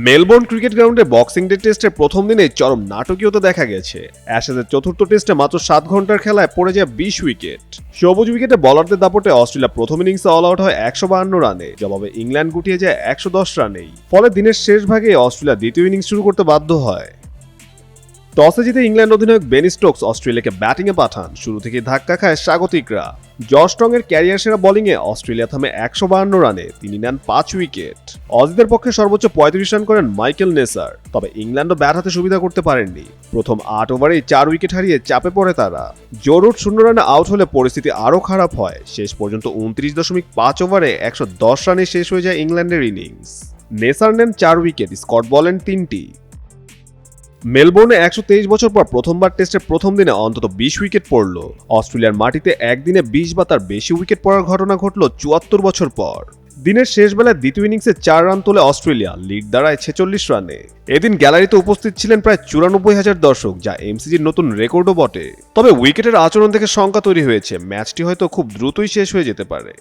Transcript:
Melbourne cricket গ্রাউন্ডে boxing day টেস্টের প্রথম দিনে চরম নাটকীয়তা দেখা গেছে। অ্যাশেজের চতুর্থ টেস্টে মাত্র 7 ঘন্টার খেলায় পড়ে যায় 20 উইকেট। সবুজ উইকেটে বলারদের দাপটে অস্ট্রেলিয়া প্রথম ইনিংসে অল আউট হয় 152 রানে, জবাবে ইংল্যান্ড গুটিয়ে যায় 110 রানেই। ফলে দিনের শেষ ভাগে অস্ট্রেলিয়া দ্বিতীয় ইনিংস শুরু করতে বাধ্য হয়। টসে জিতে ইংল্যান্ড অধিনায়ক বেন স্টোকস অস্ট্রেলিয়াকে ব্যাটিংয়ে পাঠান। শুরু থেকে ধাক্কা খায় স্বাগতিকরা। জশ টংয়ের ক্যারিয়ার সেরা বোলিংয়ে অস্ট্রেলিয়া থামে 152 রানে, তিনি নেন 5 উইকেট। অজিদের পক্ষে সর্বোচ্চ 35 রান করেন মাইকেল নেসার, তবে ইংল্যান্ডও ব্যাট হাতে সুবিধা করতে পারেননি। প্রথম 8 ওভারেই 4 উইকেট হারিয়ে চাপে পড়ে তারা। জো রুট 0 রানে আউট হলে পরিস্থিতি আরও খারাপ হয়। শেষ পর্যন্ত 29.5 ওভারে 110 রানে শেষ হয়ে যায় ইংল্যান্ডের ইনিংস। নেসার নেন 4 উইকেট, স্কট বলেন 3টি। মেলবোর্নে 123 বছর পর প্রথমবার টেস্টের প্রথম দিনে অন্তত 20 উইকেট পড়ল। অস্ট্রেলিয়ার মাটিতে একদিনে 20 বা তার বেশি উইকেট পড়ার ঘটনা ঘটল 74 বছর পর। দিনের শেষ বেলায় দ্বিতীয় ইনিংসে 4 রান তোলে অস্ট্রেলিয়া, লিড দাঁড়ায় 46 রানে। এদিন গ্যালারিতে উপস্থিত ছিলেন প্রায় 94,000 দর্শক, যা এমসিজির নতুন রেকর্ডও বটে। তবে উইকেটের আচরণ থেকে শঙ্কা তৈরি হয়েছে, ম্যাচটি হয়তো খুব দ্রুতই শেষ হয়ে যেতে পারে।